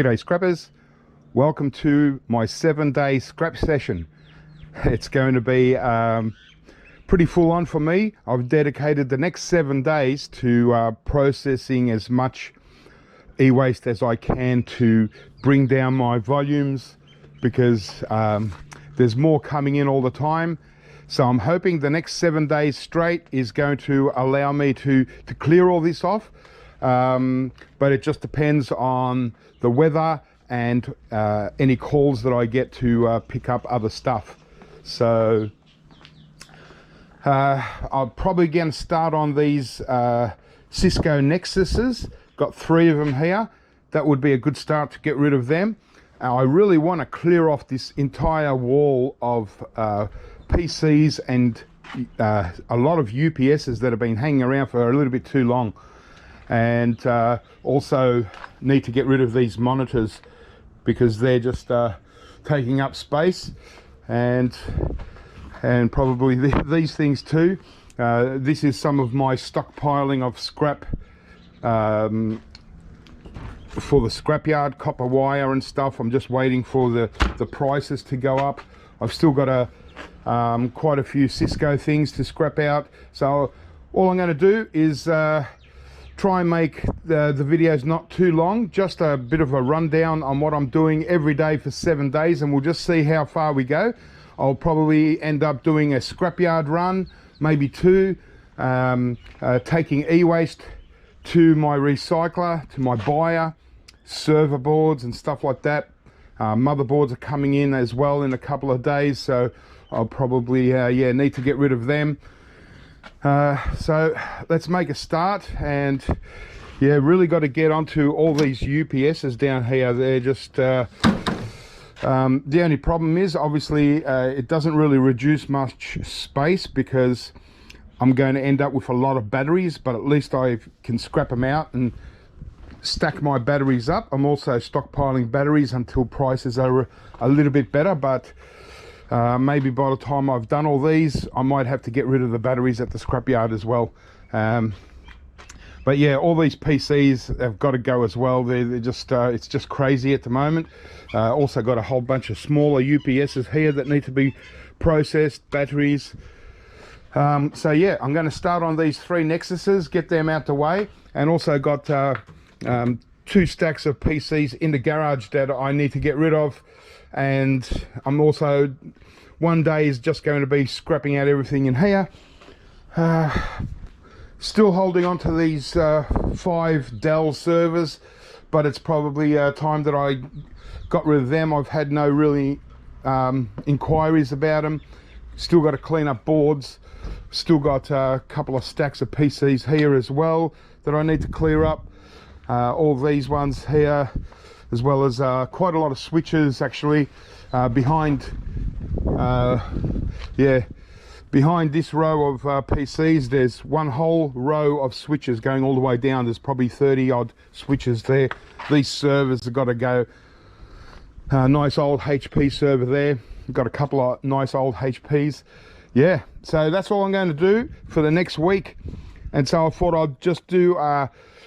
G'day scrappers, welcome to my 7-day scrap session. It's going to be pretty full on for me. I've dedicated the next 7 days to processing as much e-waste as I can to bring down my volumes, because there's more coming in all the time. So I'm hoping the next 7 days straight is going to allow me to clear all this off. But it just depends on the weather and any calls that I get to pick up other stuff. So I'm probably going to start on these Cisco Nexuses. Got 3 of them here. That would be a good start to get rid of them. I really want to clear off this entire wall of PCs and a lot of UPSs that have been hanging around for a little bit too long. And also need to get rid of these monitors because they're just taking up space, and probably these things too. This is some of my stockpiling of scrap for the scrapyard, copper wire and stuff. I'm just waiting for the prices to go up. I've still got quite a few Cisco things to scrap out, so all I'm going to do is try and make the videos not too long, just a bit of a rundown on what I'm doing every day for 7 days, and we'll just see how far we go. I'll probably end up doing a scrapyard run, maybe 2, taking e-waste to my recycler, to my buyer, server boards and stuff like that. Motherboards are coming in as well in a couple of days, so I'll probably need to get rid of them. So let's make a start, and really got to get onto all these UPSs down here. They're just the only problem is obviously it doesn't really reduce much space, because I'm going to end up with a lot of batteries, but at least I can scrap them out and stack my batteries up. I'm also stockpiling batteries until prices are a little bit better, but maybe by the time I've done all these, I might have to get rid of the batteries at the scrapyard as well. But yeah, all these PCs have got to go as well. They're just it's just crazy at the moment. Also got a whole bunch of smaller UPSs here that need to be processed, batteries. So yeah, I'm going to start on these 3 Nexuses, get them out the way, and also got 2 stacks of PCs in the garage that I need to get rid of. And I'm also, one day is just going to be scrapping out everything in here. Still holding on to these 5 Dell servers, but it's probably time that I got rid of them. I've had no really inquiries about them. Still got to clean up boards. Still got a couple of stacks of PCs here as well that I need to clear up. All these ones here, as well as quite a lot of switches actually behind this row of PCs. There's one whole row of switches going all the way down. There's probably 30 odd switches there. These servers have got to go. Nice old HP server there. Got a couple of nice old HPs. Yeah, so that's all I'm going to do for the next week. And so I thought I'd just do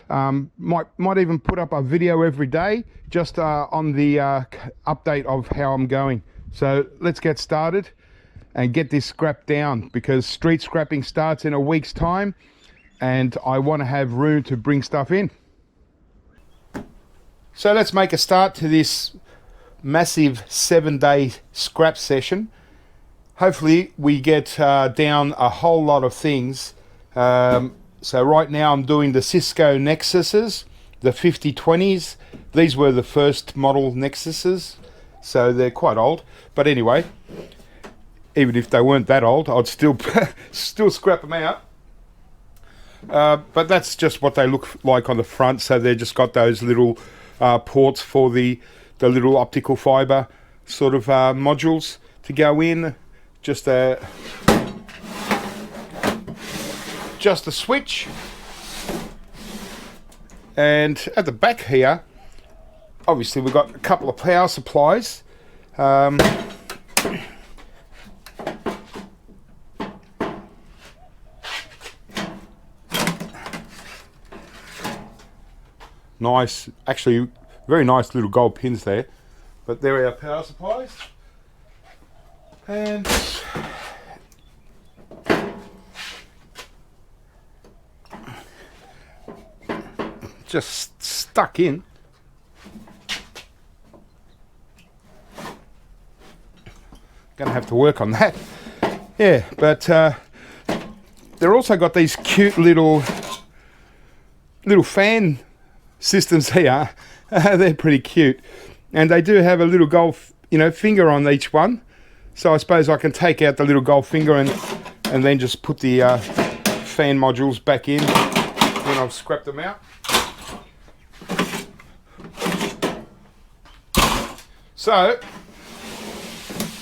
might even put up a video every day just on the update of how I'm going. So let's get started and get this scrap down, because street scrapping starts in a week's time and I want to have room to bring stuff in. So let's make a start to this massive 7-day scrap session. Hopefully we get down a whole lot of things. So right now I'm doing the Cisco Nexuses, the 5020s. These were the first model Nexuses, so they're quite old. But anyway, even if they weren't that old, I'd still scrap them out. But that's just what they look like on the front. So they've just got those little ports for the little optical fiber sort of modules to go in. Just a switch, and at the back here obviously we've got a couple of power supplies. Nice, actually Very nice little gold pins there. But there are our power supplies. And just stuck in. Gonna have to work on that. Yeah, but they're also got these cute little fan systems here. They're pretty cute, and they do have a little gold, finger on each one. So I suppose I can take out the little gold finger and then just put the fan modules back in when I've scrapped them out. So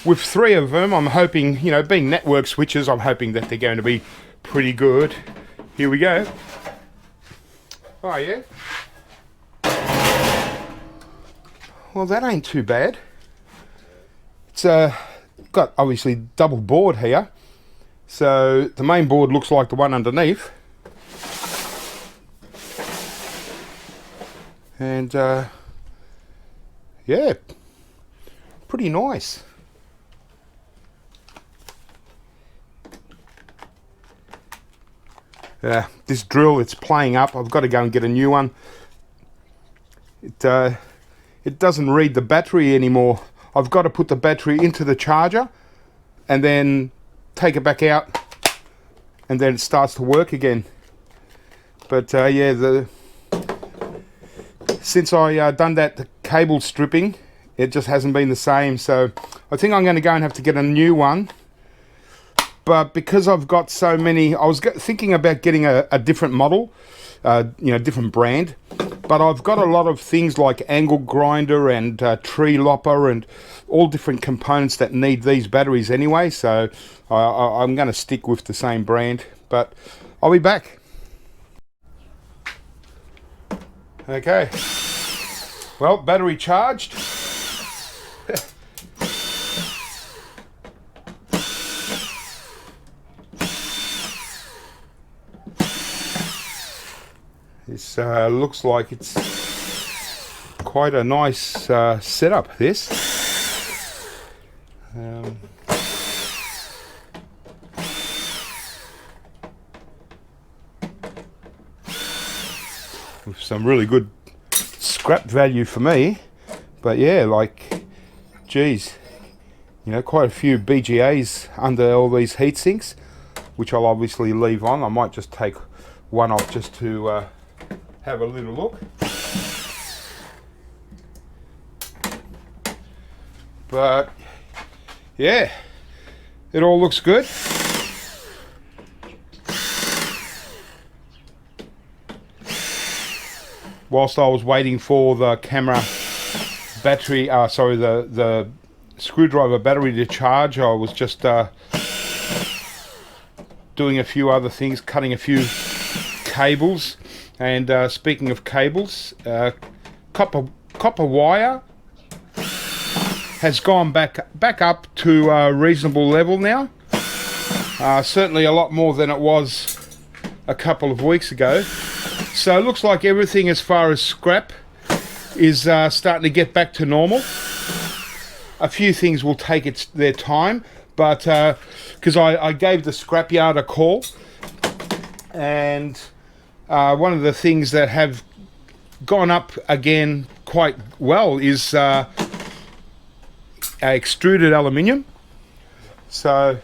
with 3 of them, I'm hoping, being network switches, I'm hoping that they're going to be pretty good. Here we go. Oh yeah. Well, that ain't too bad. It's got obviously double board here. So the main board looks like the one underneath. And yeah, pretty nice. This drill, it's playing up. I've got to go and get a new one. It doesn't read the battery anymore. I've got to put the battery into the charger and then take it back out, and then it starts to work again. But yeah, since I done the cable stripping, it just hasn't been the same. So I think I'm going to go and have to get a new one. But because I've got so many, I was thinking about getting a different model, different brand. But I've got a lot of things like angle grinder and tree lopper and all different components that need these batteries anyway. So I'm going to stick with the same brand. But I'll be back. Okay. Well, battery charged. This looks like it's quite a nice setup, this. With some really good scrap value for me. But yeah, like, geez, quite a few BGAs under all these heat sinks, which I'll obviously leave on. I might just take one off just to have a little look. But yeah, it all looks good. Whilst I was waiting for the camera battery, the screwdriver battery to charge, I was just doing a few other things, cutting a few cables. And speaking of cables, copper wire has gone back up to a reasonable level now. Certainly a lot more than it was a couple of weeks ago. So it looks like everything as far as scrap is starting to get back to normal. A few things will take their time, but because I gave the scrapyard a call, and one of the things that have gone up again quite well is extruded aluminium. So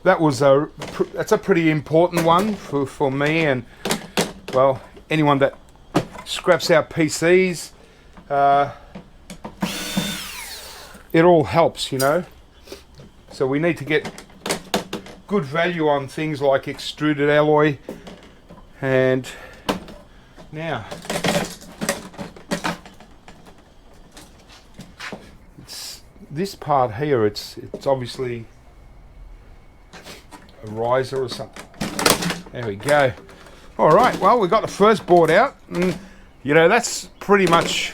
that's a pretty important one for me, and well, anyone that scraps out PCs. It all helps, So we need to get good value on things like extruded alloy. And now it's this part here, it's obviously a riser or something. There we go. All right, well, we got the first board out, and that's pretty much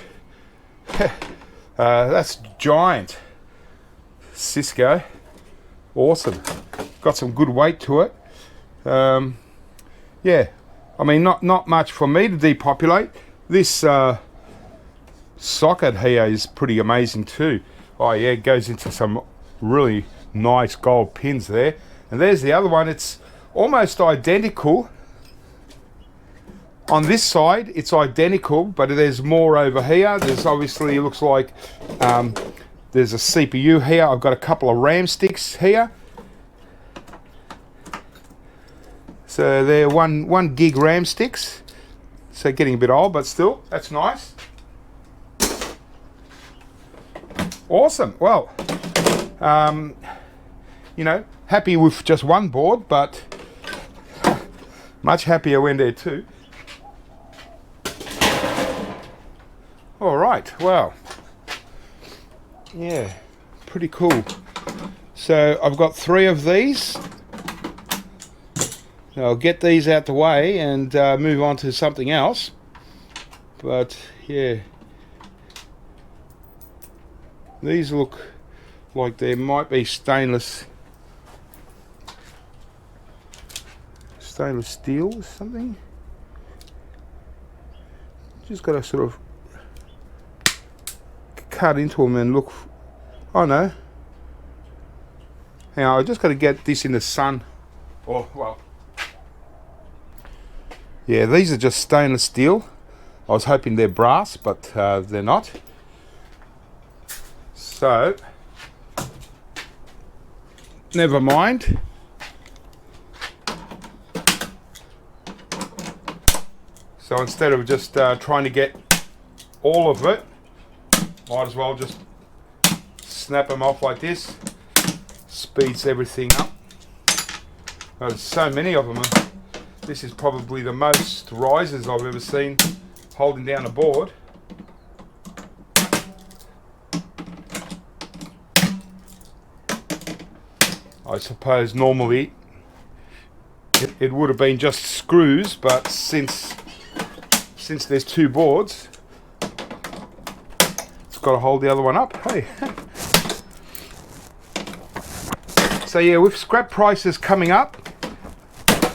that's giant. Cisco, awesome. Got some good weight to it. Yeah. I mean, not much for me to depopulate. This socket here is pretty amazing too. Oh yeah, it goes into some really nice gold pins there. And there's the other one. It's almost identical. On this side, it's identical, but there's more over here. There's obviously, it looks like there's a CPU here. I've got a couple of RAM sticks here. So they're one gig RAM sticks. So getting a bit old, but still, that's nice. Awesome. Well, you know, happy with just one board, but much happier when there are two. All right, well, yeah, pretty cool. So I've got 3 of these. I'll get these out the way and move on to something else. But yeah, these look like there might be stainless steel or something. Just got to sort of cut into them and look. Oh no, hang on, I just got to get this in the sun. Oh well, yeah, these are just stainless steel. I was hoping they're brass, but they're not. So never mind. So instead of just trying to get all of it, might as well just snap them off like this. Speeds everything up. There's so many of them. This is probably the most risers I've ever seen holding down a board. I suppose normally it would have been just screws, but since there's 2 boards, it's got to hold the other one up. Hey. So yeah, with scrap prices coming up,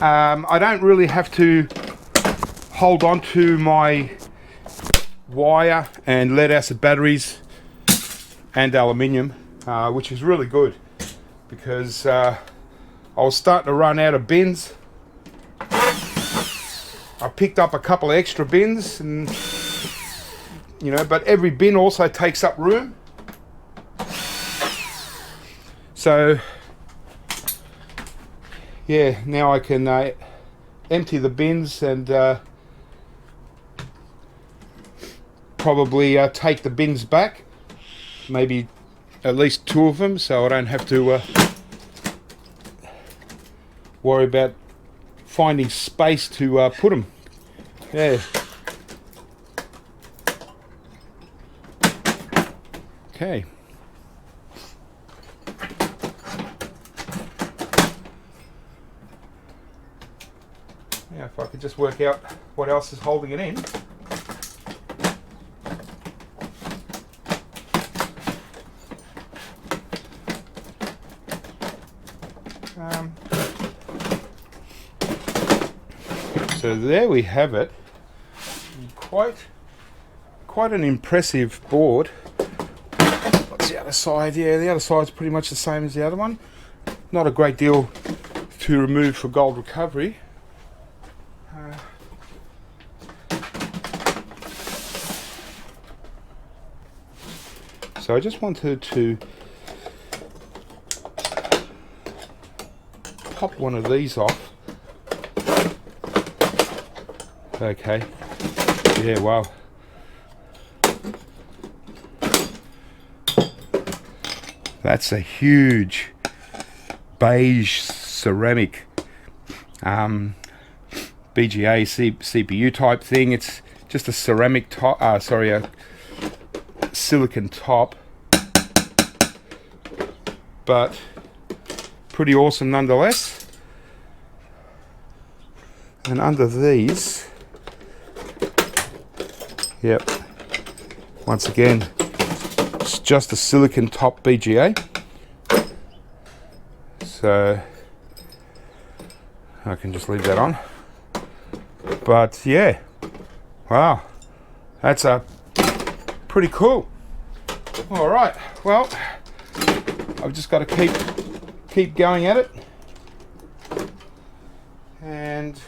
I don't really have to hold on to my wire and lead acid batteries and aluminium, which is really good, because I was starting to run out of bins. I picked up a couple of extra bins, and you know, but every bin also takes up room. So yeah, now I can empty the bins and probably take the bins back, maybe at least 2 of them, so I don't have to worry about finding space to put them. Yeah. Okay. Now if I could just work out what else is holding it in. So there we have it. Quite an impressive board. What's the other side? Yeah, the other side's pretty much the same as the other one. Not a great deal to remove for gold recovery. So I just wanted to pop one of these off. Okay, yeah, wow. That's a huge beige ceramic BGA CPU type thing. It's just a ceramic top, a silicon top, but pretty awesome nonetheless. And under these, yep, once again, it's just a silicon top BGA. So I can just leave that on. But yeah, wow, that's a Pretty cool. All right, well, I've just got to keep going at it. And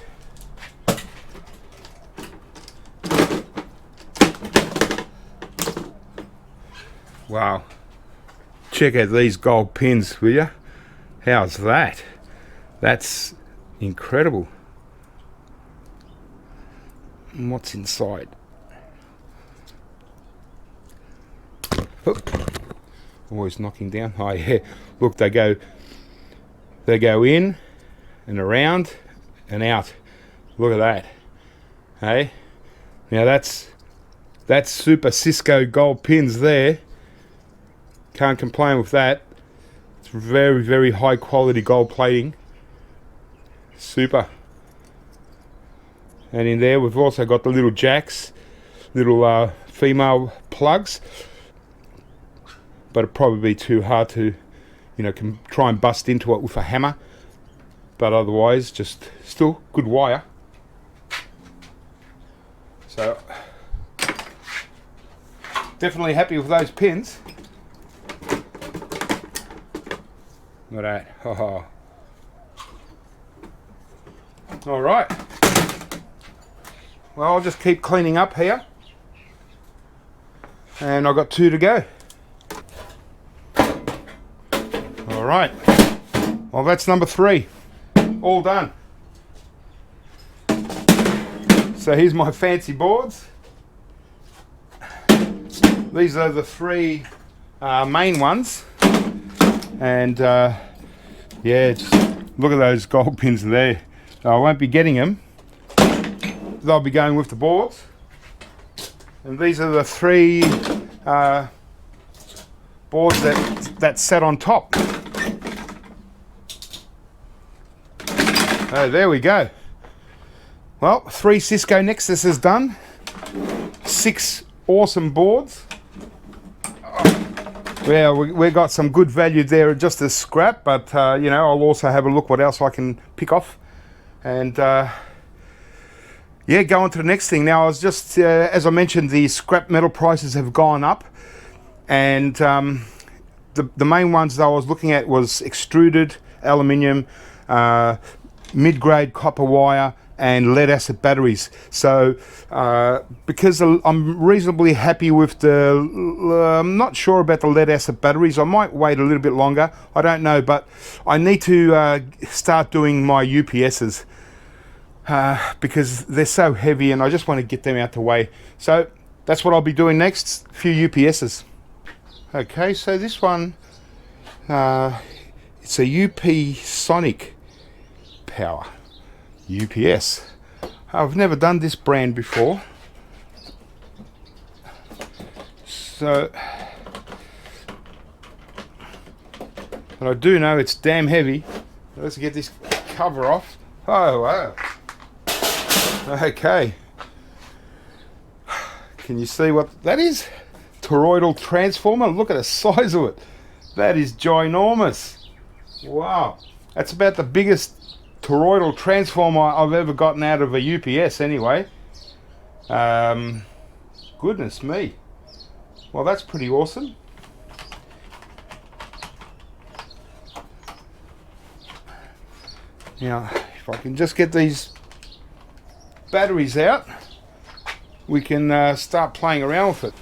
wow, check out these gold pins, will you? How's that? That's incredible. And what's inside? Oh, always knocking down. Oh yeah, look, they go in and around and out. Look at that. Hey, now that's super Cisco gold pins there. Can't complain with that. It's very, very high quality gold plating. Super. And in there we've also got the little jacks, little female plugs. But it'd probably be too hard to, you know, try and bust into it with a hammer. But otherwise, just still good wire. So, definitely happy with those pins. Look at that. Oh. All right. Well, I'll just keep cleaning up here. And I've got 2 to go. All right, well, that's number 3, all done. So here's my fancy boards. These are the 3 main ones, and yeah, just look at those gold pins there. I won't be getting them, they'll be going with the boards. And these are the 3 boards that sat on top. Oh, there we go. Well, 3 Cisco Nexus is done. 6 awesome boards. Well, we got some good value there just as scrap, but you know, I'll also have a look what else I can pick off. And yeah, go on to the next thing. Now, I was just, as I mentioned, the scrap metal prices have gone up. And the main ones that I was looking at was extruded aluminium, mid-grade copper wire, and lead acid batteries. So because I'm reasonably happy with the, I'm not sure about the lead acid batteries. I might wait a little bit longer. I don't know, but I need to start doing my UPSs because they're so heavy and I just want to get them out the way. So that's what I'll be doing next, a few UPSs. Okay, so this one, it's a UP Sonic Power UPS. I've never done this brand before, so but I do know it's damn heavy. Let's get this cover off. Oh wow. Okay, can you see what that is? Toroidal transformer. Look at the size of it. That is ginormous. Wow, that's about the biggest toroidal transformer I've ever gotten out of a UPS anyway. Goodness me. Well, that's pretty awesome. Now, if I can just get these batteries out, we can start playing around with it.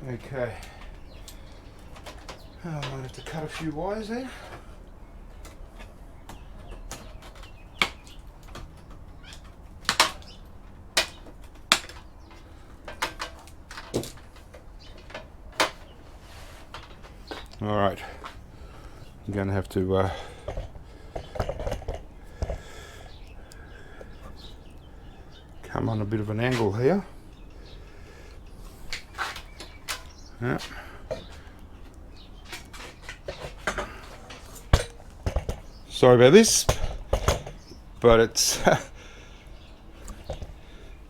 Okay. I might have to cut a few wires there. All right, I'm going to have to come on a bit of an angle here. Yeah. Sorry about this, but it's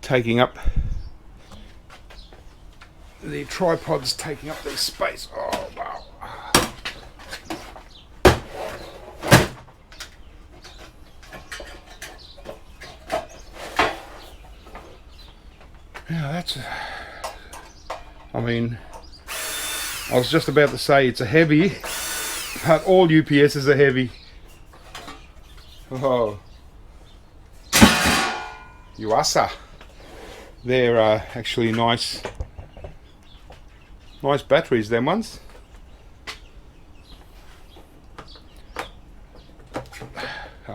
taking up, the tripod's taking up the space. Oh wow. Yeah, I mean, I was just about to say it's a heavy, but all UPSs are heavy. Oh, Yuasa. They're actually nice batteries, them ones.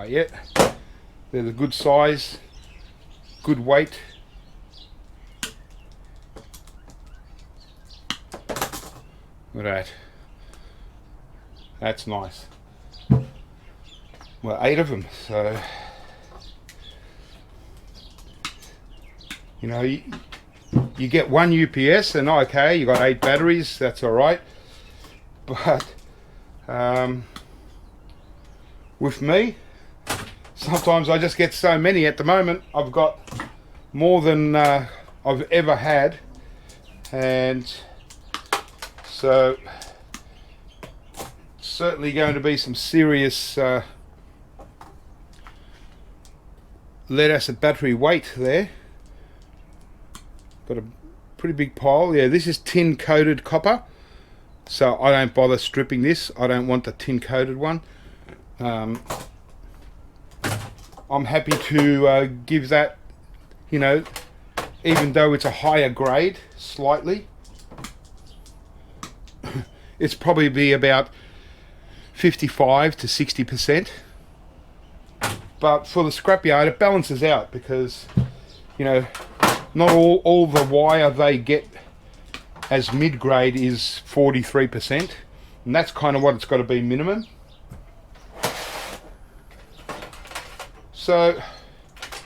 Yeah, they're the good size, good weight. Look at that. That's nice. Well, 8 of them, so you know, you get one UPS and okay, you got 8 batteries, that's all right. But with me, sometimes I just get so many. At the moment, I've got more than I've ever had, and so certainly going to be some serious lead acid battery weight there. Got a pretty big pile. Yeah, this is tin coated copper, so I don't bother stripping this. I don't want the tin coated one. I'm happy to give that, you know, even though it's a higher grade slightly, it's probably be about 55 to 60%. But for the scrapyard, it balances out because, you know, not all the wire they get as mid-grade is 43%, and that's kind of what it's got to be minimum. So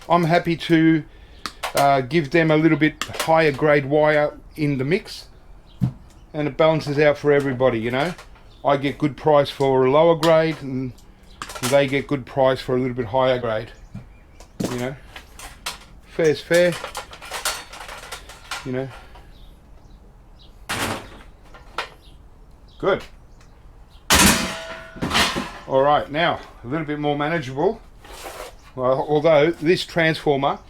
I'm happy to give them a little bit higher grade wire in the mix, and it balances out for everybody, you know. I get good price for a lower grade and they get good price for a little bit higher grade, you know. Fair's fair, you know. Good. All right, now a little bit more manageable. Well, although this transformer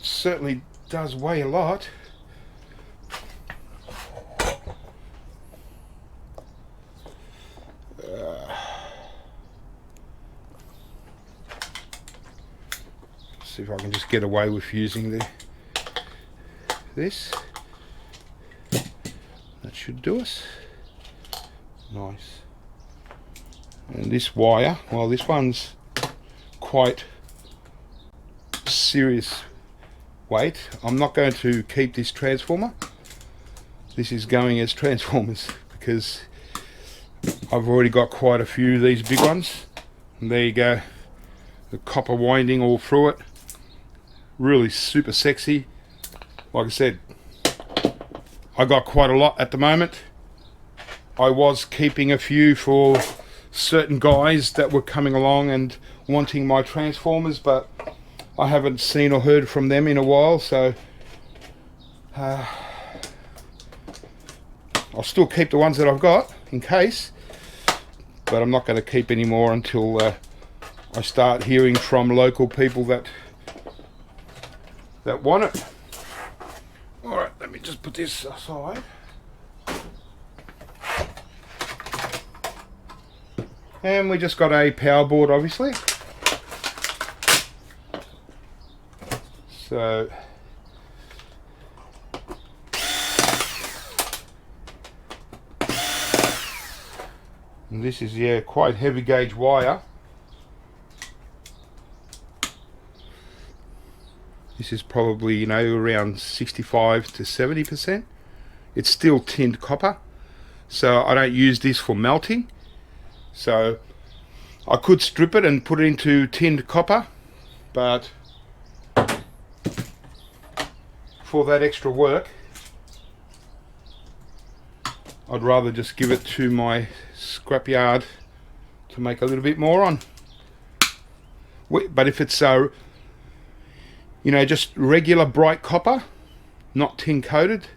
certainly does weigh a lot. See if I can just get away with using this. That should do us. Nice. And this wire, well, this one's quite serious weight. I'm not going to keep this transformer. This is going as transformers because I've already got quite a few of these big ones. And there you go, the copper winding all through it. Really super sexy. Like I said, I got quite a lot at the moment. I was keeping a few for certain guys that were coming along and wanting my transformers, but I haven't seen or heard from them in a while, so I'll still keep the ones that I've got in case, but I'm not going to keep any more until I start hearing from local people that want it. Alright, let me just put this aside. And we just got a power board, obviously. So and this is, yeah, quite heavy gauge wire. This is probably, you know, around 65 to 70%. It's still tinned copper, so I don't use this for melting. So I could strip it and put it into tinned copper, but for that extra work, I'd rather just give it to my scrapyard to make a little bit more on. But if it's you know, just regular bright copper, not tin coated,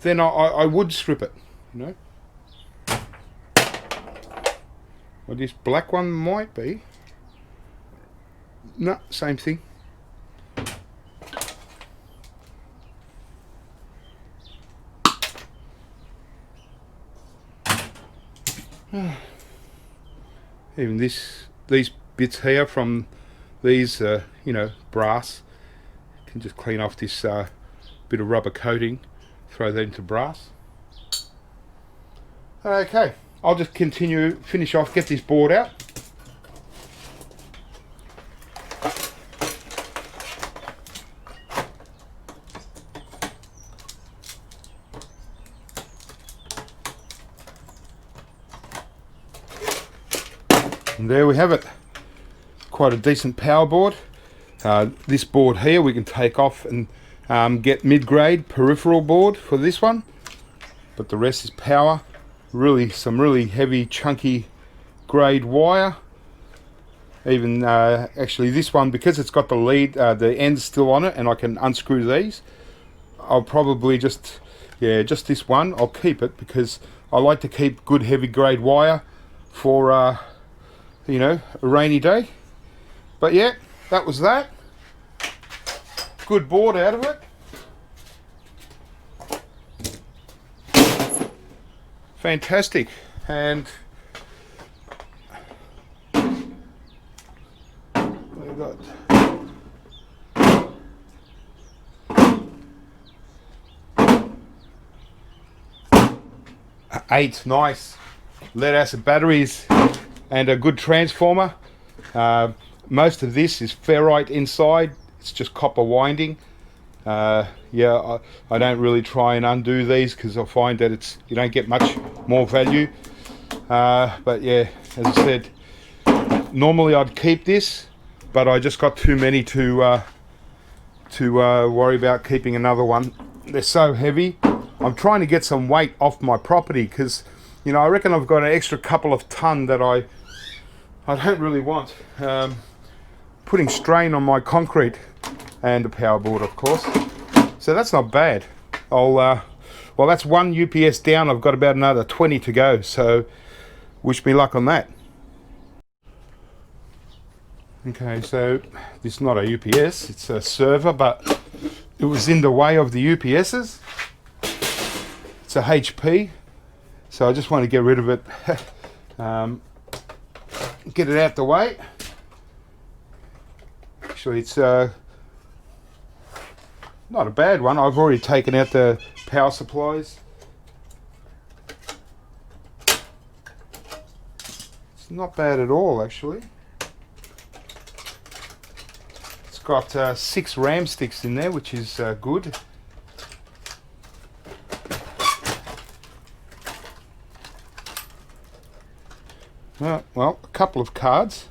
then I would strip it, you know. Well, this black one might be. No, same thing. Even these bits here from these, you know, brass, can just clean off this bit of rubber coating, throw that into brass. Okay, I'll just finish off, get this board out. And there we have it. Quite a decent power board. This board here we can take off and get mid-grade peripheral board for this one, but the rest is power. Some really heavy chunky grade wire. Even actually this one, because it's got the lead, the end's still on it, and I can unscrew these. I'll probably just this one I'll keep it, because I like to keep good heavy grade wire for you know, a rainy day. But yeah, that was that. Good board out of it. Fantastic. And we've got eight nice lead acid batteries and a good transformer. Most of this is ferrite inside. It's just copper winding. Yeah, I don't really try and undo these, because I find that you don't get much more value. But yeah, as I said, normally I'd keep this, but I just got too many to worry about keeping another one. They're so heavy. I'm trying to get some weight off my property, because, you know, I reckon I've got an extra couple of ton that I don't really want. Putting strain on my concrete and the power board, of course. So that's not bad. Well, that's one UPS down. I've got about another 20 to go, so wish me luck on that. Okay, so this is not a UPS, it's a server, but it was in the way of the UPSs. It's a HP, so I just want to get rid of it. Get it out the way. Actually, it's not a bad one. I've already taken out the power supplies. It's not bad at all, actually. It's got 6 RAM sticks in there, which is good. Well, a couple of cards.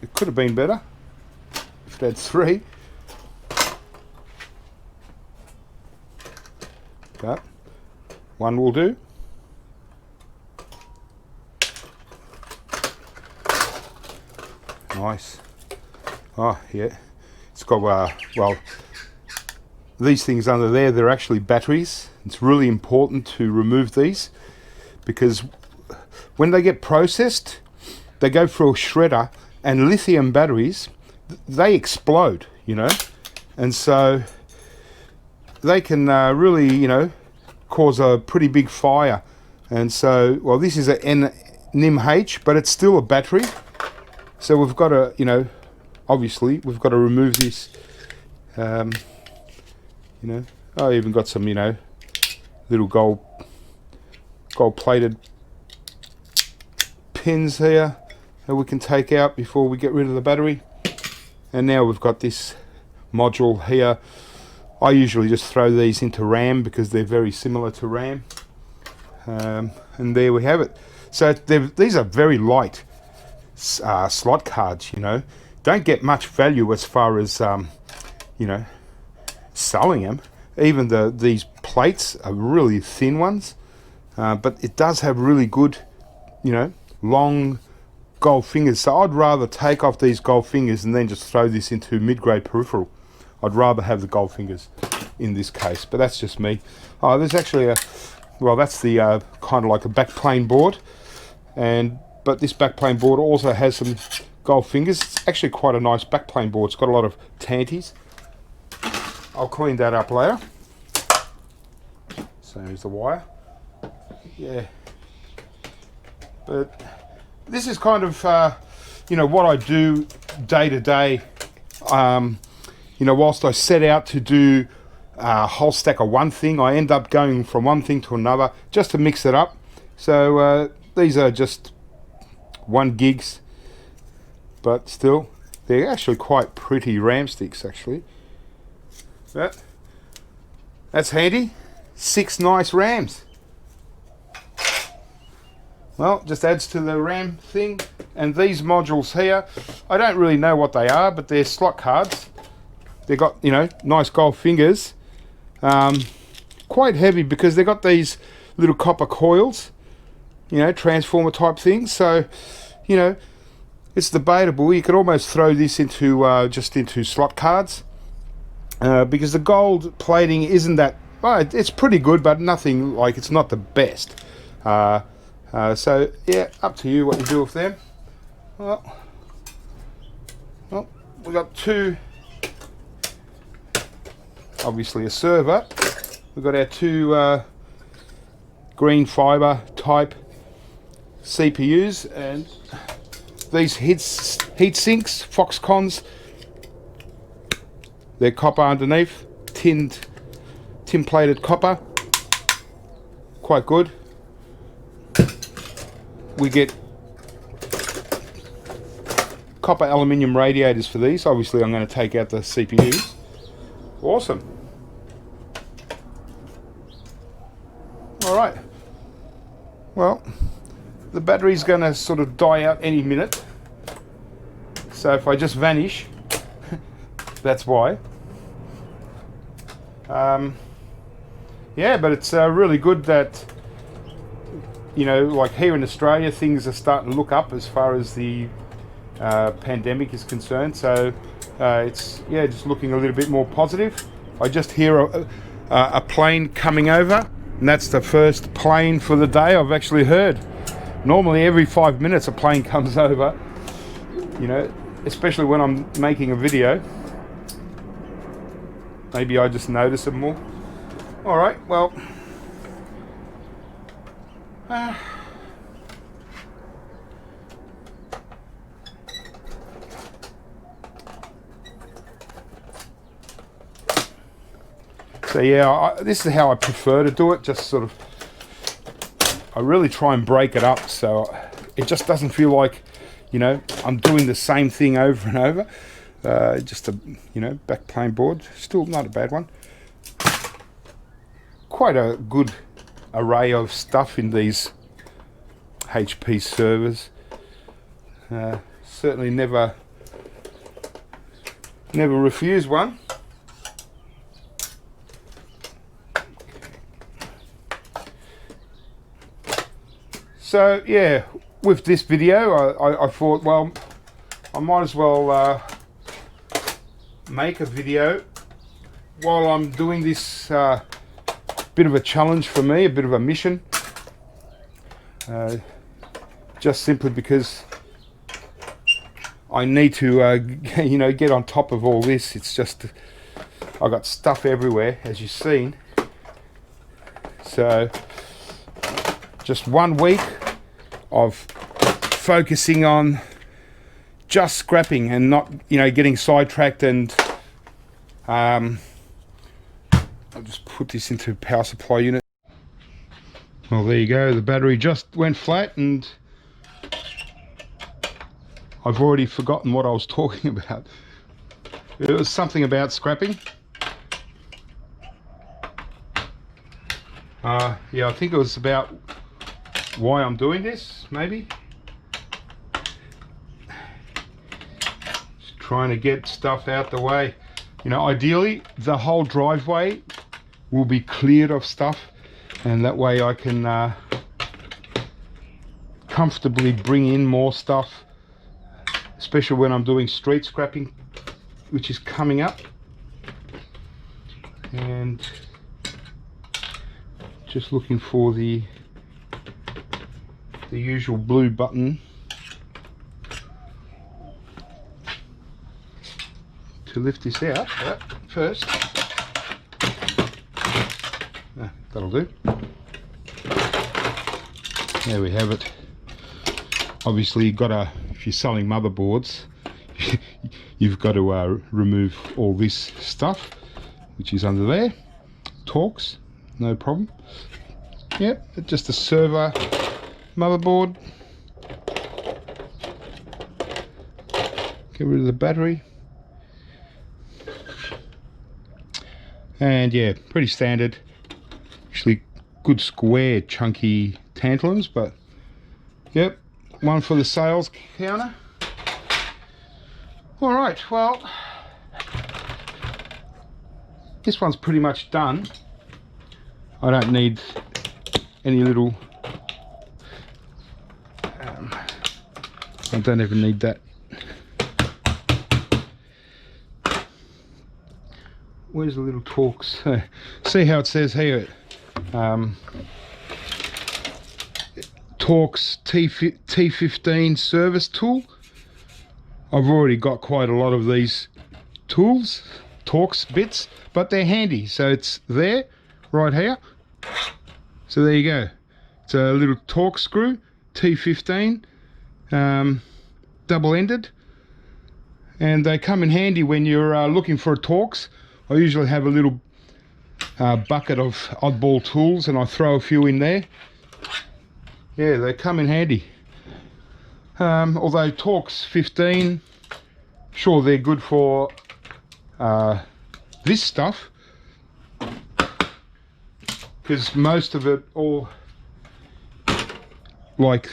It could have been better if it had 3. But one will do. Nice. Oh yeah, it's got well, these things under there, they're actually batteries. It's really important to remove these, because when they get processed, they go through a shredder, and lithium batteries, they explode, you know, and so they can really, you know, cause a pretty big fire. And so, well, this is a NIMH, but it's still a battery. So we've got to, you know, obviously we've got to remove this. You know, I even got some, you know, little gold-plated pins here that we can take out before we get rid of the battery. And now we've got this module here. I usually just throw these into RAM because they're very similar to RAM. And there we have it. So these are very light slot cards, you know. Don't get much value as far as you know, selling them. Even these plates are really thin ones, but it does have really good, you know, long gold fingers. So I'd rather take off these gold fingers and then just throw this into mid-grade peripheral. I'd rather have the gold fingers in this case, but that's just me. Oh, there's actually well, that's the kind of like a backplane board, but this backplane board also has some gold fingers. It's actually quite a nice backplane board. It's got a lot of tanties. I'll clean that up later. So here's the wire. Yeah. But this is kind of you know, what I do day to day. You know, whilst I set out to do a whole stack of one thing, I end up going from one thing to another just to mix it up. So these are just 1 gigs, but still they're actually quite pretty RAM sticks actually. But that's handy. 6 nice RAMs. Well, just adds to the RAM thing. And these modules here, I don't really know what they are, but they're slot cards. They've got, you know, nice gold fingers. Quite heavy because they've got these little copper coils, you know, transformer type things. So, you know, it's debatable. You could almost throw this into just into slot cards because the gold plating isn't that, well, it's pretty good, but nothing like, it's not the best. So yeah, up to you what you do with them. Well, we got 2, obviously a server. We've got our 2 green fiber type CPUs, and these heat sinks, Foxcons. They're copper underneath, tin plated copper, quite good. We get copper aluminium radiators for these. Obviously I'm going to take out the CPUs. Awesome. Alright, well, the battery's going to sort of die out any minute, so if I just vanish, that's why. Yeah, but it's really good that, you know, like here in Australia, things are starting to look up as far as the pandemic is concerned. So it's, yeah, just looking a little bit more positive. I just hear a plane coming over, and that's the first plane for the day I've actually heard. Normally every 5 minutes a plane comes over, you know, especially when I'm making a video. Maybe I just notice it more. All right, well, so yeah, this is how I prefer to do it. Just sort of, I really try and break it up so it just doesn't feel like, you know, I'm doing the same thing over and over. Just a, you know, backplane board, still not a bad one. Quite a good array of stuff in these HP servers. Certainly never refuse one. So yeah, with this video I thought, well, I might as well make a video while I'm doing this bit of a challenge for me, a bit of a mission, just simply because I need to you know, get on top of all this. It's just, I got stuff everywhere, as you've seen. So just 1 week of focusing on just scrapping and not, you know, getting sidetracked. And I'll just put this into power supply unit. Well, there you go, the battery just went flat and I've already forgotten what I was talking about. It was something about scrapping. Yeah, I think it was about why I'm doing this, maybe. Just trying to get stuff out the way. You know, ideally the whole driveway will be cleared of stuff, and that way I can comfortably bring in more stuff, especially when I'm doing street scrapping, which is coming up. And just looking for the usual blue button to lift this out first. That'll do. There we have it. obviously you've got to, if you're selling motherboards, you've got to remove all this stuff which is under there. Torx, no problem. Yep, just a server motherboard. Get rid of the battery. And yeah, pretty standard. Actually good square chunky tantalums, but yep, one for the sales counter. Alright, well, this one's pretty much done. I don't need any little, I don't even need that. Where's the little Torx? See how it says here, Torx T15 service tool. I've already got quite a lot of these tools, Torx bits, but they're handy. So it's there, right here. So there you go. It's a little Torx screw, T15, double-ended. And they come in handy when you're looking for a Torx. I usually have a little bucket of oddball tools and I throw a few in there. Yeah, they come in handy. Although Torx 15, sure they're good for this stuff, because most of it, all like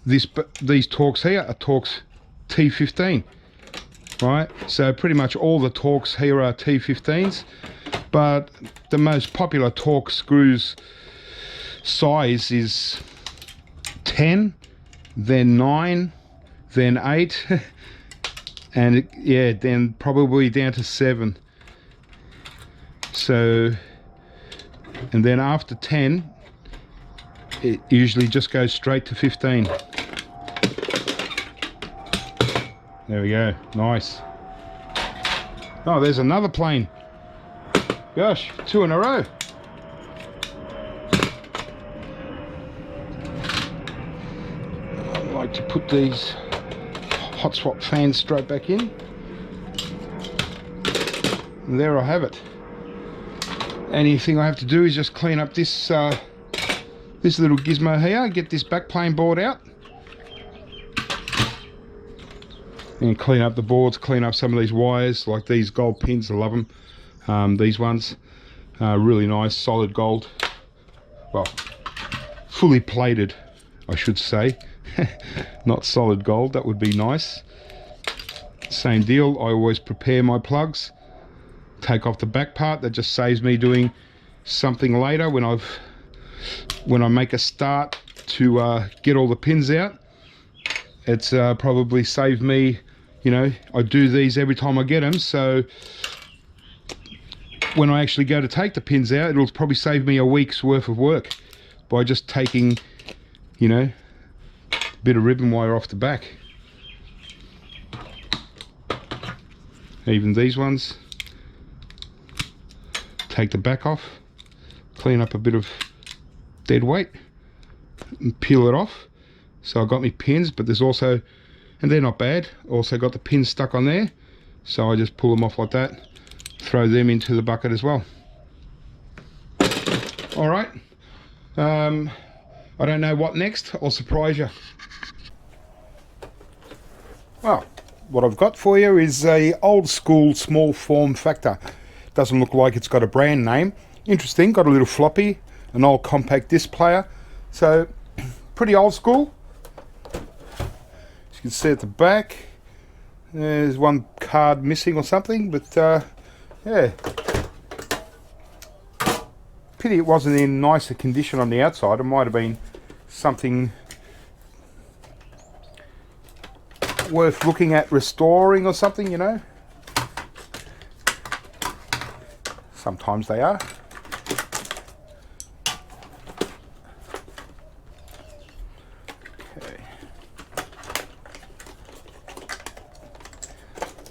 these Torx here are Torx T15, right? So pretty much all the Torx here are T15s, but the most popular Torx screws size is 10, then 9, then 8, and yeah, then probably down to 7. So, and then after 10, it usually just goes straight to 15. There we go, nice. Oh, there's another plane. Gosh, 2 in a row. I like to put these hot swap fans straight back in. And there I have it. Anything I have to do is just clean up this this little gizmo here, get this backplane board out, and clean up the boards, clean up some of these wires, like these gold pins. I love them. These ones, really nice, solid gold. Well, fully plated, I should say. Not solid gold, that would be nice. Same deal, I always prepare my plugs, take off the back part. That just saves me doing something later when I make a start to get all the pins out. It's probably saved me, you know, I do these every time I get them, so when I actually go to take the pins out, it'll probably save me a week's worth of work by just taking, you know, a bit of ribbon wire off the back. Even these ones, take the back off, clean up a bit of dead weight and peel it off. So I've got my pins, but there's also, and they're not bad, also got the pins stuck on there, so I just pull them off like that, throw them into the bucket as well. All right, I don't know what next. I'll surprise you. Well, what I've got for you is a old school small form factor. Doesn't look like it's got a brand name. Interesting, got a little floppy, an old compact disc player, so pretty old school. As you can see at the back, there's one card missing or something, but yeah, pity it wasn't in nicer condition on the outside. It might have been something worth looking at restoring or something, you know. Sometimes they are. Okay.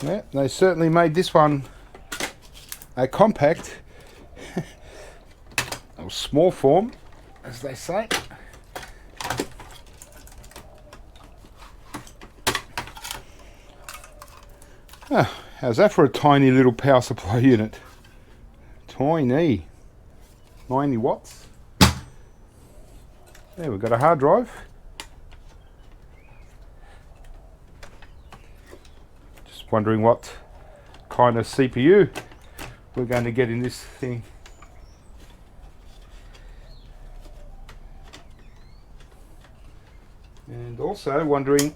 Yeah, they certainly made this one a compact, or small form, as they say. How's that for a tiny little power supply unit? Tiny. 90 watts. There, we've got a hard drive. Just wondering what kind of CPU we're going to get in this thing. And also wondering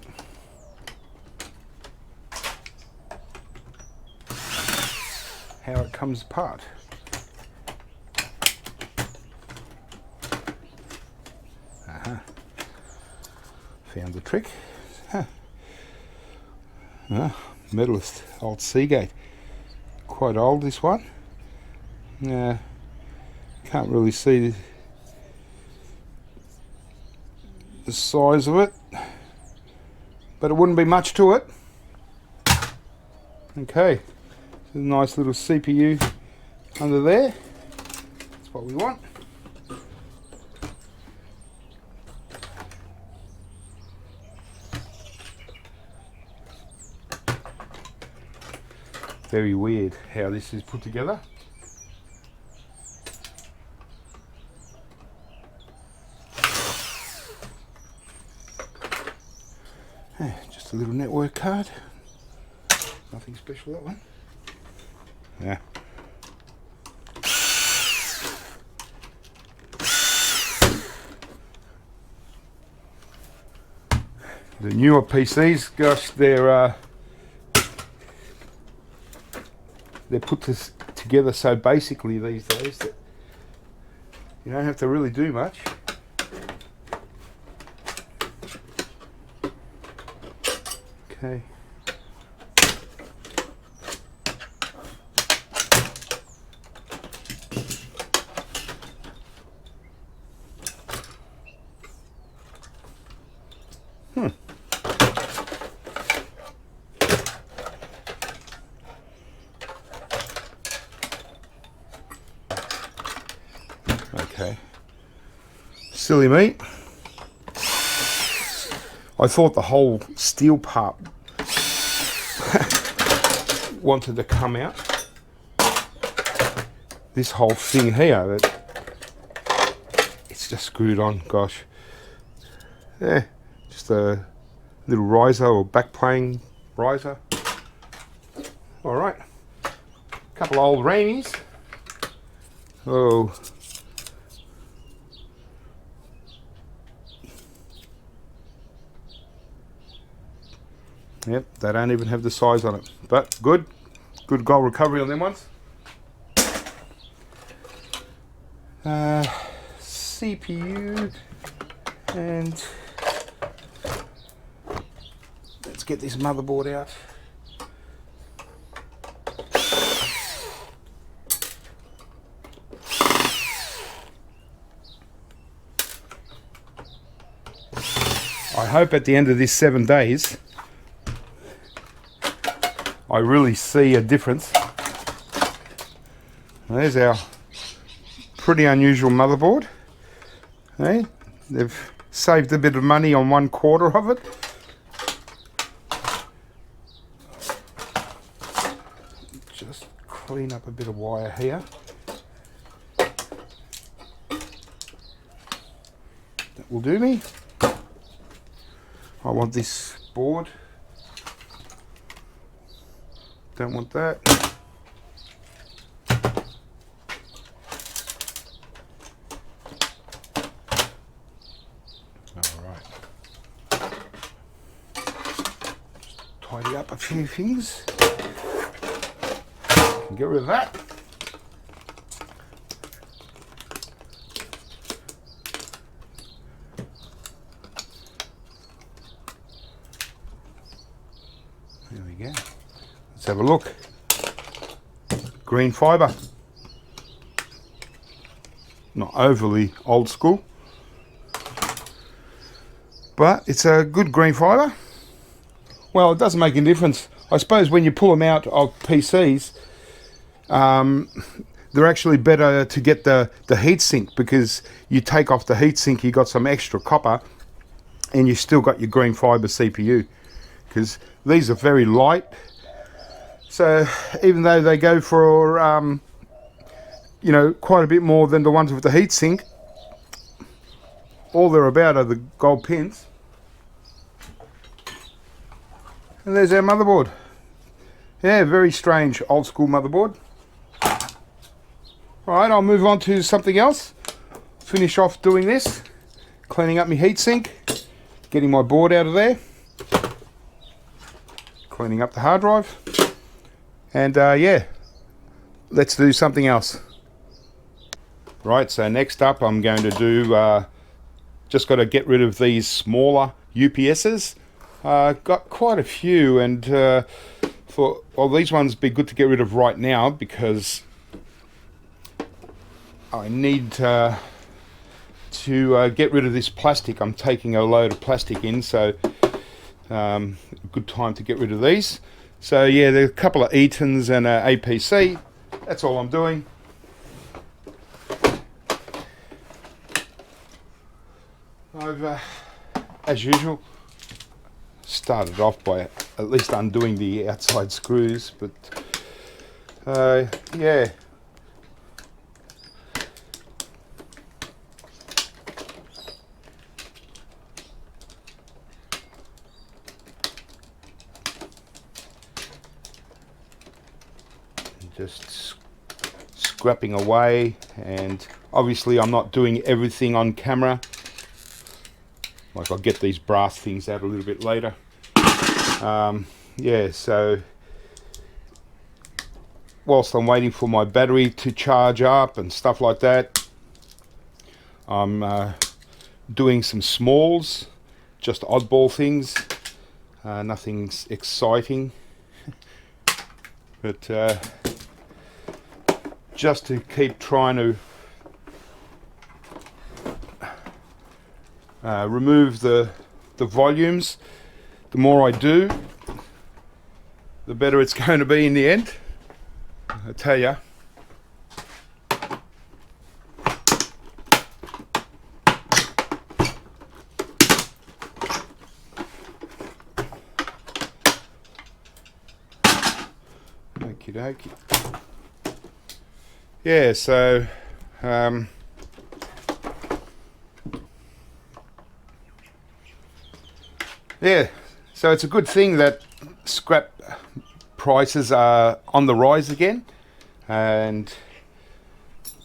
how it comes apart. Found the trick. Medalist, old Seagate. Quite old, this one. Can't really see the size of it, but it wouldn't be much to it. Okay, a nice little CPU under there. That's what we want. Very weird how this is put together. Just a little network card. Nothing special, that one. Yeah. The newer PCs, gosh, they're put together so basically these days that you don't have to really do much. Okay. Okay. Silly me. I thought the whole steel part wanted to come out. This whole thing here, it's just screwed on, gosh. Yeah, just a little riser or backplane riser. Alright. Couple of old Ramies. Oh. Yep, they don't even have the size on it, but good gold recovery on them ones. CPU, and let's get this motherboard out. I hope at the end of this 7 days I really see a difference. There's our pretty unusual motherboard. Hey, they've saved a bit of money on 1/4 of it. Just clean up a bit of wire here. That will do me. I want this board. Don't want that. Alright. Just tidy up a few things. Get rid of that. There we go. Let's have a look. Green fibre. Not overly old school, but it's a good green fibre. Well, it doesn't make any difference. I suppose when you pull them out of PCs, they're actually better to get the heatsink, because you take off the heatsink, you got some extra copper, and you still got your green fibre CPU, because these are very light. So even though they go for you know, quite a bit more than the ones with the heatsink, all they're about are the gold pins. And there's our motherboard. Yeah, very strange old school motherboard. Alright, I'll move on to something else. Finish off doing this, cleaning up my heatsink, getting my board out of there, cleaning up the hard drive, and yeah, let's do something else. Right, so next up I'm going to do, just got to get rid of these smaller UPSs. Got quite a few, and well, these ones be good to get rid of right now because I need to get rid of this plastic. I'm taking a load of plastic in, so a good time to get rid of these. So yeah, there's a couple of Eatons and a APC. That's all I'm doing. I've, as usual, started off by at least undoing the outside screws, but yeah. Just scrapping away, and obviously I'm not doing everything on camera. Like, I'll get these brass things out a little bit later. Yeah, so whilst I'm waiting for my battery to charge up and stuff like that, I'm doing some smalls, just oddball things, nothing exciting, but just to keep trying to remove the volumes. The more I do, the better it's going to be in the end, I tell ya. Okie dokie. Yeah, so yeah, so it's a good thing that scrap prices are on the rise again, and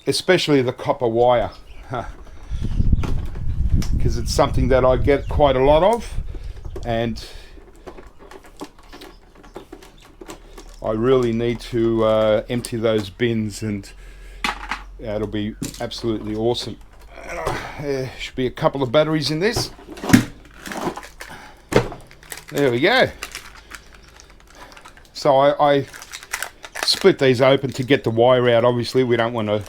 especially the copper wire, because it's something that I get quite a lot of, and I really need to empty those bins, and it'll be absolutely awesome. There should be a couple of batteries in this. There we go. So I split these open to get the wire out. Obviously we don't want to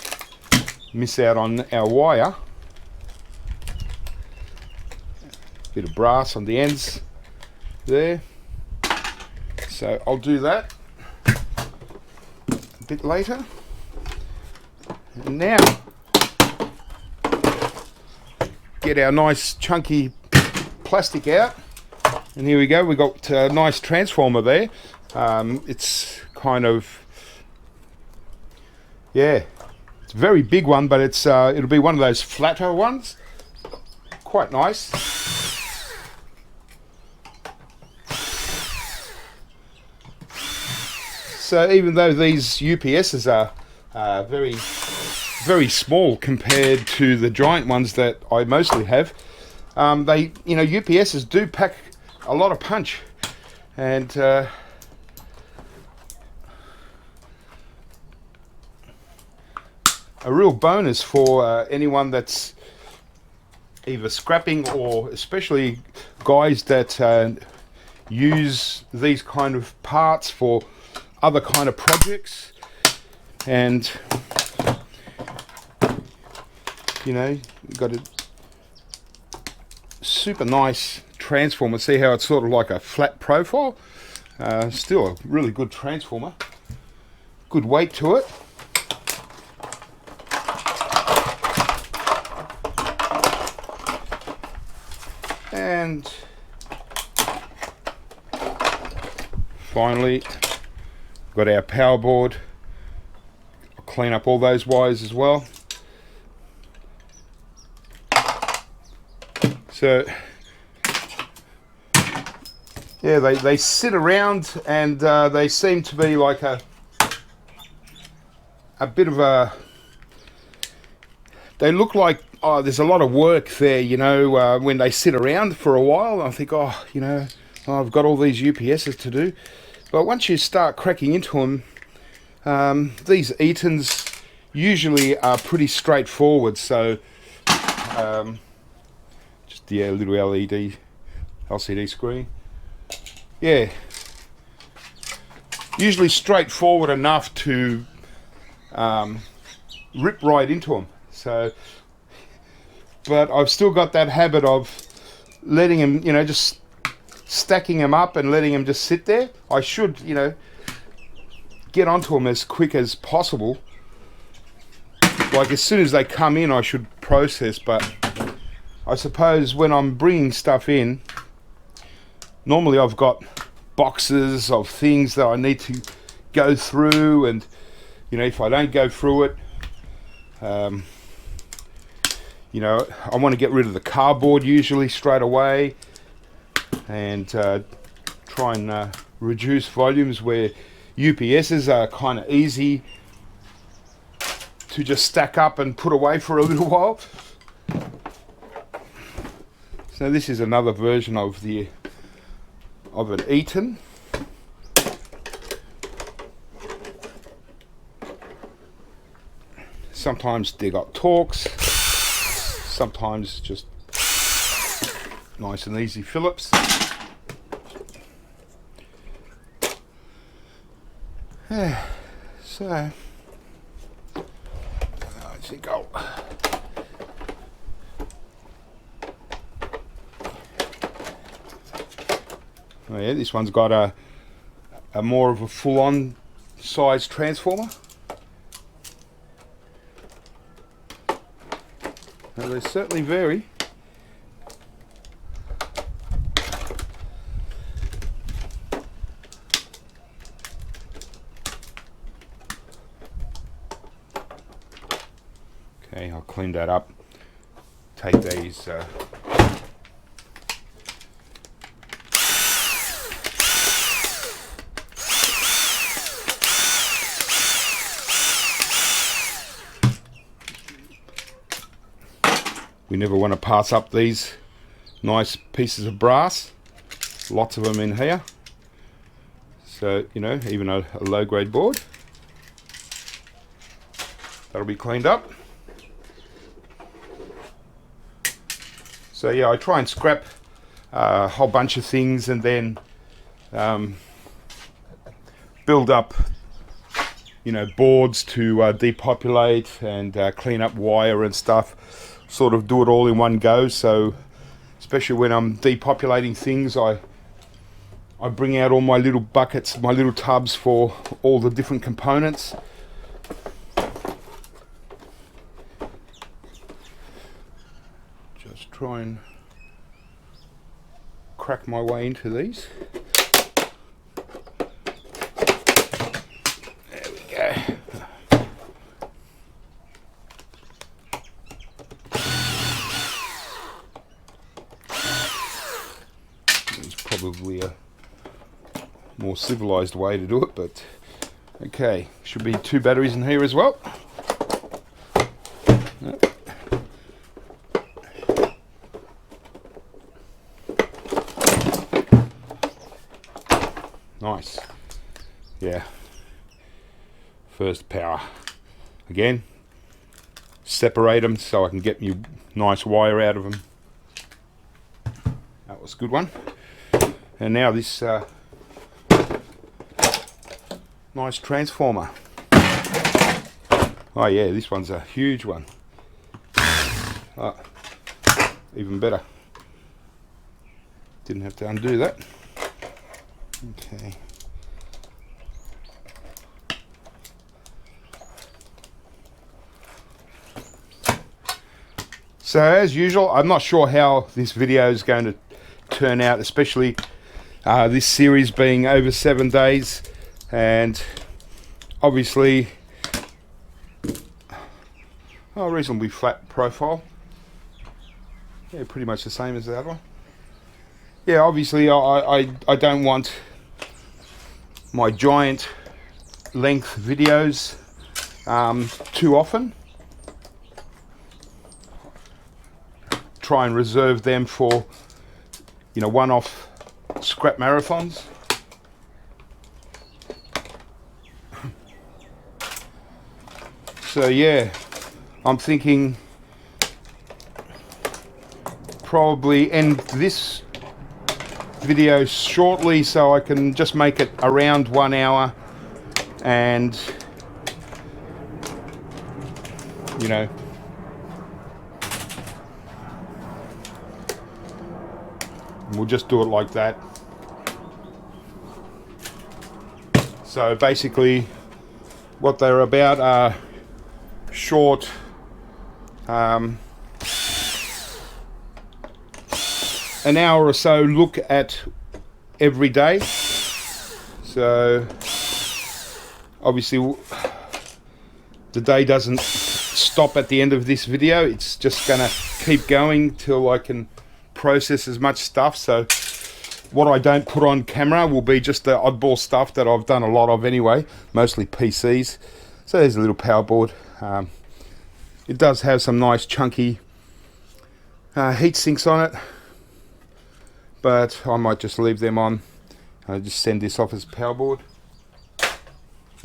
miss out on our wire. Bit of brass on the ends there. So I'll do that a bit later. And now get our nice chunky plastic out. And here we go, we got a nice transformer there. It's kind of, yeah, it's a very big one, but it's it'll be one of those flatter ones. Quite nice. So even though these UPSs are very, very small compared to the giant ones that I mostly have, they, you know, UPSs do pack a lot of punch, and a real bonus for anyone that's either scrapping, or especially guys that use these kind of parts for other kind of projects. And you know, you've got a super nice transformer. See how it's sort of like a flat profile? Still a really good transformer. Good weight to it. And finally Got our power board. I'll clean up all those wires as well. So yeah, they sit around, and they seem to be like a bit of a, they look like, oh, there's a lot of work there, you know, when they sit around for a while. I think, oh, you know, I've got all these UPSs to do. But once you start cracking into them, these Eatons usually are pretty straightforward. So just the little LCD screen. Yeah, usually straightforward enough to rip right into them. So, but I've still got that habit of letting them, you know, just stacking them up and letting them just sit there. I should, you know, get onto them as quick as possible. Like as soon as they come in, I should process. But I suppose when I'm bringing stuff in, normally I've got boxes of things that I need to go through, and you know, if I don't go through it, you know, I want to get rid of the cardboard usually straight away, and try and reduce volumes where UPSs are kind of easy to just stack up and put away for a little while. So this is another version of an Eaton. Sometimes they got Torx, sometimes just nice and easy Phillips. Yeah, so I think I'll oh yeah, this one's got a more of a full-on size transformer. Now they certainly vary. Okay, I'll clean that up. Take these we never want to pass up these nice pieces of brass. Lots of them in here. So, you know, even a low grade board. That'll be cleaned up. So yeah, I try and scrap a whole bunch of things and then build up, you know, boards to depopulate and clean up wire and stuff. Sort of do it all in one go. So especially when I'm depopulating things, I bring out all my little buckets, my little tubs for all the different components. Just try and crack my way into these. There we go. Probably a more civilized way to do it, but okay, should be 2 batteries in here as well. Nice. Yeah, first power. Again, separate them so I can get me nice wire out of them. That was a good one. And now this nice transformer. Oh yeah, this one's a huge one. Oh, even better. Didn't have to undo that. Okay. So as usual, I'm not sure how this video is going to turn out, especially this series being over 7 days, and obviously a reasonably flat profile. Yeah, pretty much the same as the other one. Yeah, obviously I don't want my giant length videos too often. Try and reserve them for, you know, one-off scrap marathons. So yeah, I'm thinking probably end this video shortly so I can just make it around 1 hour, and you know, we'll just do it like that. So basically what they're about are short an hour or so look at every day. So obviously the day doesn't stop at the end of this video, it's just gonna keep going till I can process as much stuff. So what I don't put on camera will be just the oddball stuff that I've done a lot of anyway, mostly PCs. So there's a little power board. It does have some nice chunky heat sinks on it, but I might just leave them on. I'll just send this off as a power board.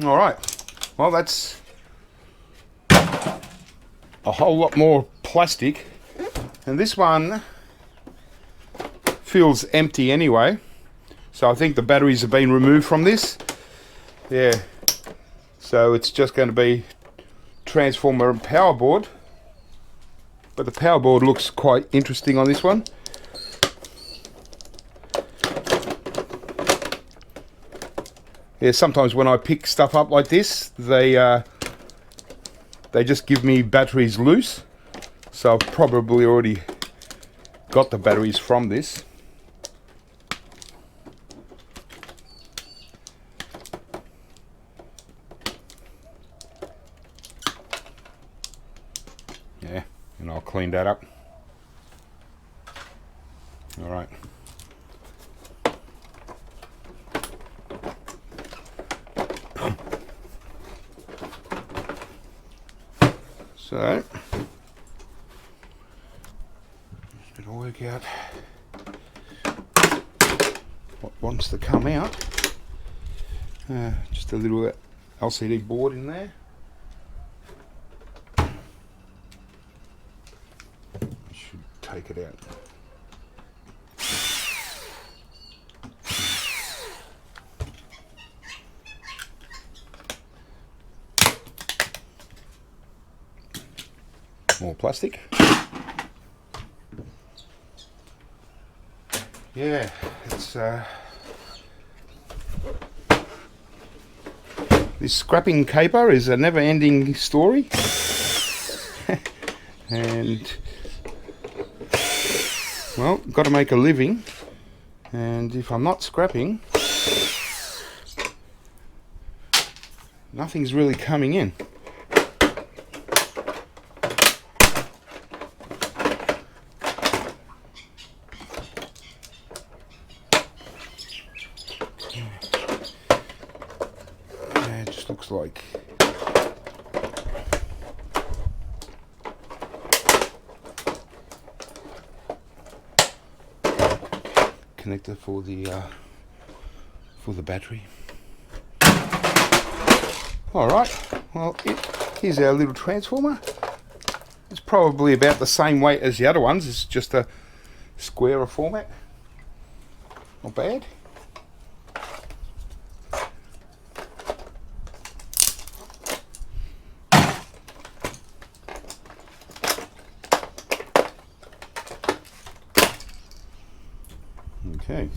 Alright, well that's a whole lot more plastic, and this one feels empty anyway, so I think the batteries have been removed from this. Yeah, so it's just going to be transformer and power board, but the power board looks quite interesting on this one. Yeah, sometimes when I pick stuff up like this, they just give me batteries loose, so I've probably already got the batteries from this. Yeah, and I'll clean that up. All right. So, just going to work out what wants to come out. Just a little LCD board in there. I should take it out. More plastic. Yeah, it's this scrapping caper is a never-ending story. And well, got to make a living, and if I'm not scrapping, nothing's really coming in. It just looks like connector for the battery. All right, well, here's our little transformer. It's probably about the same weight as the other ones. It's just a squarer format. Not bad. Okay.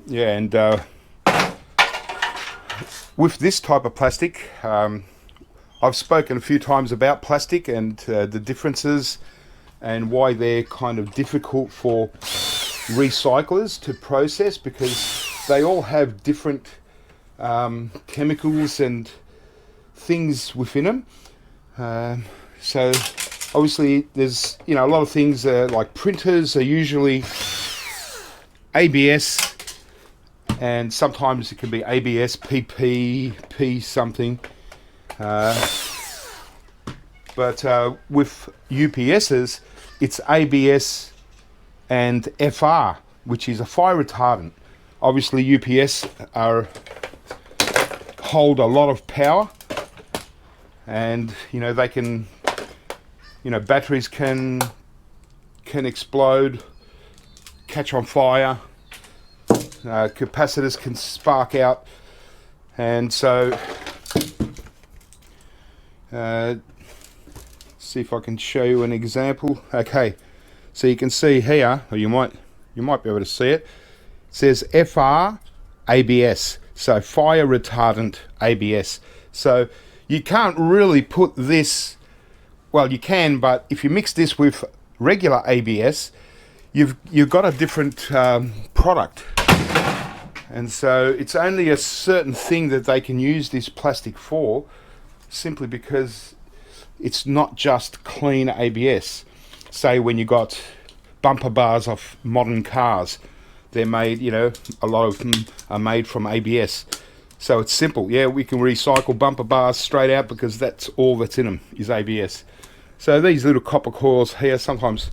Yeah, and with this type of plastic, I've spoken a few times about plastic and the differences and why they're kind of difficult for recyclers to process, because they all have different chemicals and things within them. So obviously there's, you know, a lot of things like printers are usually ABS, and sometimes it can be ABS, PP, P something. But with UPSs, it's ABS and FR, which is a fire retardant. Obviously UPS hold a lot of power, and you know, they can, you know, batteries can explode, catch on fire, capacitors can spark out, and so see if I can show you an example. Okay, so you can see here, or you might be able to see it. It says FR ABS, so fire retardant ABS. So you can't really put this, well, you can, but if you mix this with regular ABS, you've got a different product. And so it's only a certain thing that they can use this plastic for, simply because it's not just clean ABS. Say when you got bumper bars off modern cars, they're made, you know, a lot of them are made from ABS. So it's simple. Yeah, we can recycle bumper bars straight out because that's all that's in them is ABS. So these little copper coils here, sometimes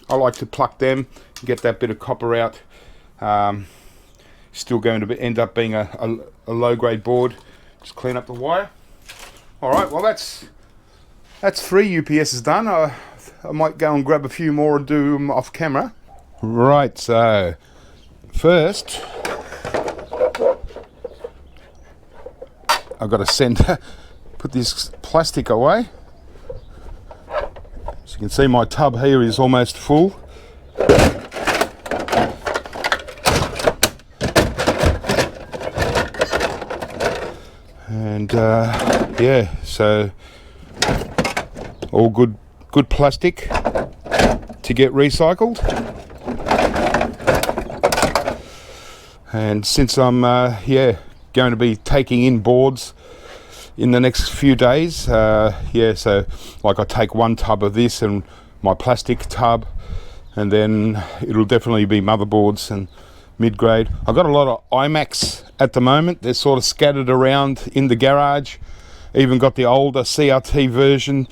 I like to pluck them, get that bit of copper out. Still going to end up being a low-grade board. Just clean up the wire. All right, well that's 3 UPSs done. I might go and grab a few more and do them off camera. Right, so first I've got to put this plastic away. As you can see, my tub here is almost full. And yeah, so all good plastic to get recycled. And since I'm going to be taking in boards in the next few days, so like I take one tub of this and my plastic tub, and then it'll definitely be motherboards and mid-grade. I've got a lot of iMacs at the moment. They're sort of scattered around in the garage. Even got the older CRT version.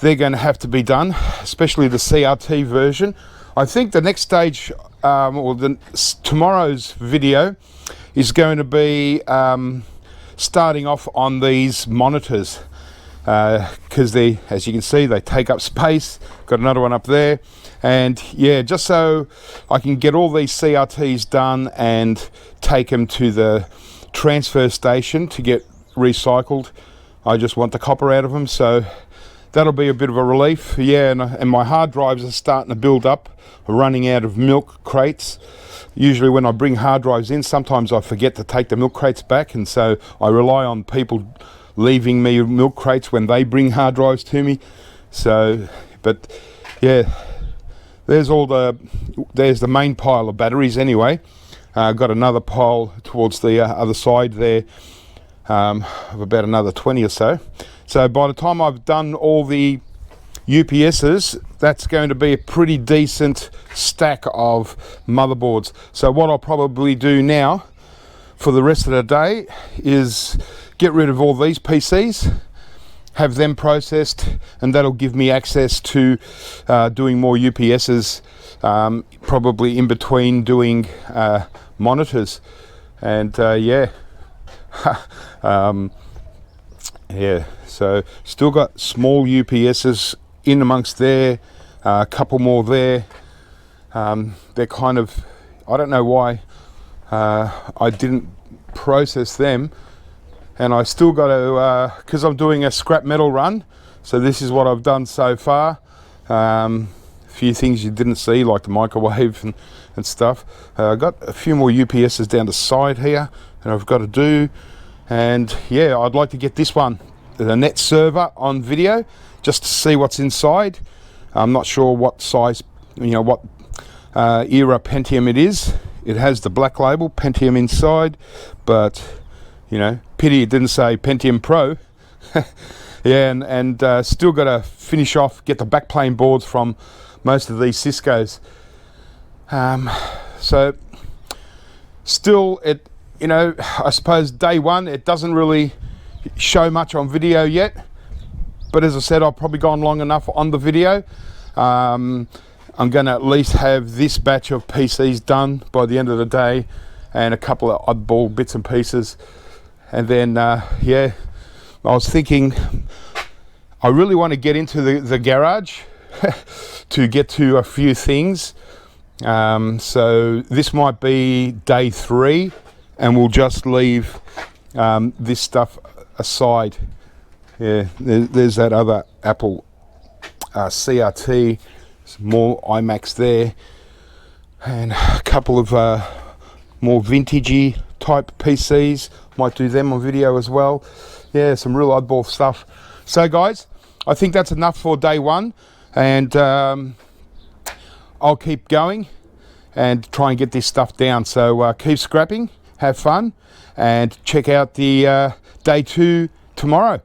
They're going to have to be done, especially the CRT version. I think the next stage, tomorrow's video is going to be starting off on these monitors, because they, as you can see, they take up space. Got another one up there, and yeah, just so I can get all these CRTs done and take them to the transfer station to get recycled. I just want the copper out of them, so that'll be a bit of a relief. Yeah, and my hard drives are starting to build up, running out of milk crates. Usually when I bring hard drives in, sometimes I forget to take the milk crates back, and so I rely on people leaving me milk crates when they bring hard drives to me. So, but yeah, there's the main pile of batteries anyway. Got another pile towards the other side there, of about another 20 or so. So by the time I've done all the UPSs, that's going to be a pretty decent stack of motherboards. So what I'll probably do now for the rest of the day is get rid of all these PCs, have them processed, and that'll give me access to doing more UPSs, probably in between doing monitors. And yeah, yeah, so still got small UPSs in amongst there, a couple more there. They're kind of, I don't know why I didn't process them, and I still got to, because I'm doing a scrap metal run, so this is what I've done so far. A few things you didn't see, like the microwave and stuff. I've got a few more UPSs down the side here that I've got to do, And yeah, I'd like to get this one, the net server, on video just to see what's inside. I'm not sure what size, what era Pentium it is. It has the black label Pentium inside, but pity it didn't say Pentium Pro. Yeah, and still got to finish off, get the backplane boards from most of these Ciscos. So still, I suppose day one, it doesn't really show much on video yet, but as I said, I've probably gone long enough on the video. I'm going to at least have this batch of PCs done by the end of the day, and a couple of oddball bits and pieces. And then yeah, I was thinking I really want to get into the garage to get to a few things. So this might be day 3, and we'll just leave this stuff aside. Yeah, there's that other Apple CRT, some more iMacs there, and a couple of more vintagey type PCs. Might do them on video as well. Yeah, some real oddball stuff. So guys, I think that's enough for day 1, and I'll keep going and try and get this stuff down. So keep scrapping, have fun, and check out the day 2 tomorrow.